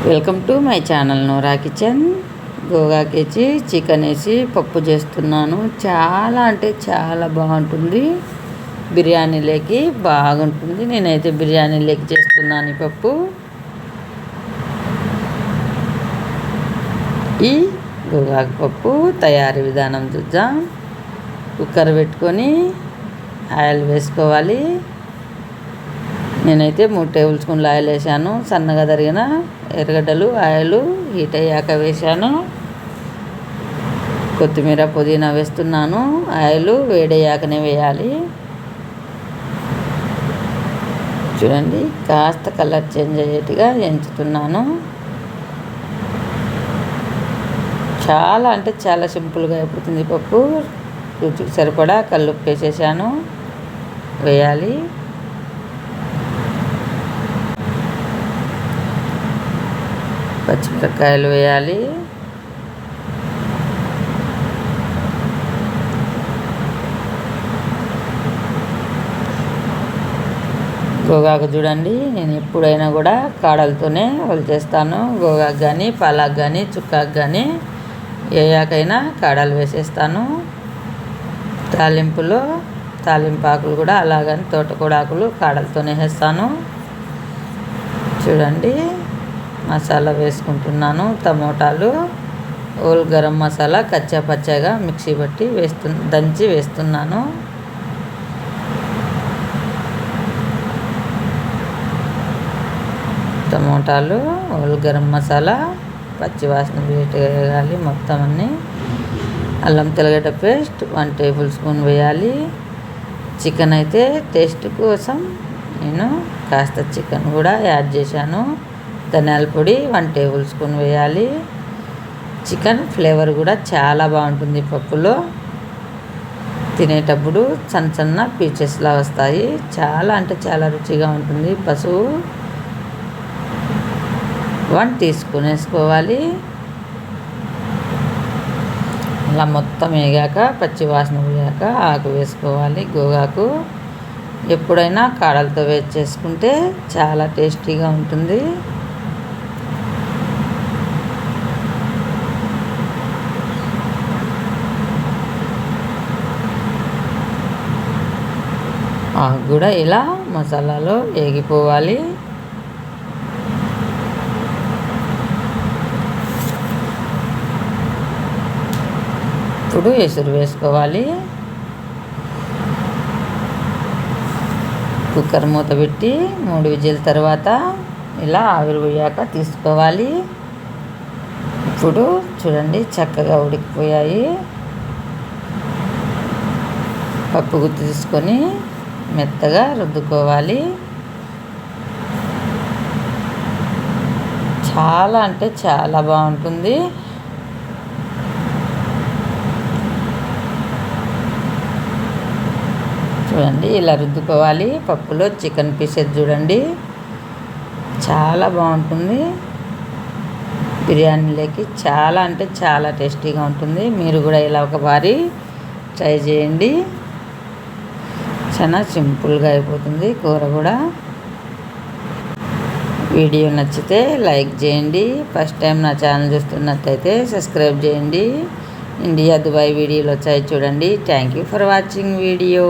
Welcome to my channel Nora kitchen. గోగాకేసి chicken వేసి పప్పు చేస్తున్నాను. చాలా అంటే చాలా బాగుంటుంది, బిర్యానీలోకి బాగుంటుంది. నేనైతే బిర్యానీలోకి చేస్తున్నాను ఈ పప్పు. ఈ గోగాకు పప్పు తయారీ విధానం చూద్దాం. కుక్కర్ పెట్టుకొని ఆయిల్ వేసుకోవాలి. నేనైతే 3 టేబుల్ స్పూన్లు ఆయిల్ వేసాను. సన్నగా తరిగిన ఎర్రగడ్డలు, ఆయిల్ హీట్ అయ్యాక వేసాను. కొత్తిమీర, పుదీనా వేస్తున్నాను. ఆయిల్ వేడయ్యాకనే వేయాలి. చూడండి, కాస్త కలర్ చేంజ్ అయ్యేట్టుగా ఎంచుతున్నాను. చాలా అంటే చాలా సింపుల్గా అయిపోతుంది పప్పు. రుచికి సరిపడా కల్లుప్పు వేసేసాను, వేయాలి. పచ్చిమిరపకాయలు వేయాలి. గోగాకు చూడండి, నేను ఎప్పుడైనా కూడా కాడలతోనే చేస్తాను. గోగాకు కానీ, పాలాకు కానీ, చుక్కాకు కానీ ఏయాకైనా కాడలు వేసేస్తాను. తాలింపాకులు కూడా అలాగని తోటకూడాకులు కాడలతోనే వేస్తాను. చూడండి, మసాలా వేసుకుంటున్నాను. టమోటాలు, హోల్ గరం మసాలా కచ్చా పచ్చగా మిక్సీ పట్టి దంచి వేస్తున్నాను. టమోటాలు, హోల్ గరం మసాలా పచ్చివాసన వేయాలి మొత్తం అన్నీ. అల్లం తెల్లగడ్డ పేస్ట్ 1 టేబుల్ స్పూన్ వేయాలి. చికెన్ అయితే టేస్ట్ కోసం నేను కాస్త చికెన్ కూడా యాడ్ చేశాను. ధనియాల పొడి 1 టేబుల్ స్పూన్ వేయాలి. చికెన్ ఫ్లేవర్ కూడా చాలా బాగుంటుంది పప్పులో. తినేటప్పుడు సన్న పీచెస్లా వస్తాయి. చాలా అంటే చాలా రుచిగా ఉంటుంది. పసుపు 1 టీ స్పూన్ వేసుకోవాలి. అలా మొత్తం వేగాక, పచ్చి వాసన పోయాక ఆకు వేసుకోవాలి. గోగాకు ఎప్పుడైనా కాడలతో వేసి చేసుకుంటే చాలా టేస్టీగా ఉంటుంది. ఆకు కూడా ఇలా మసాలాలో వేగిపోవాలి. ఇప్పుడు ఎసురు వేసుకోవాలి. కుక్కర్ మూత పెట్టి 3 విజిల్ తర్వాత ఇలా ఆవిరి పోయాక తీసుకోవాలి. ఇప్పుడు చూడండి, చక్కగా ఉడికిపోయాయి. పప్పు గుత్తి తీసుకొని మెత్తగా రుద్దుకోవాలి. చాలా అంటే చాలా బాగుంటుంది. చూడండి, ఇలా రుద్దుకోవాలి. పప్పులో చికెన్ పీసెస్ చూడండి, చాలా బాగుంటుంది. బిర్యానీలోకి చాలా అంటే చాలా టేస్టీగా ఉంటుంది. మీరు కూడా ఇలా ఒకసారి ట్రై చేయండి. చాలా సింపుల్గా అయిపోతుంది కూర కూడా. వీడియో నచ్చితే లైక్ చేయండి. ఫస్ట్ టైం నా ఛానల్ చూస్తున్నట్టయితే సబ్స్క్రైబ్ చేయండి. ఇండియా దుబాయ్ వీడియోలు వచ్చాయి చూడండి. Thank you for watching video.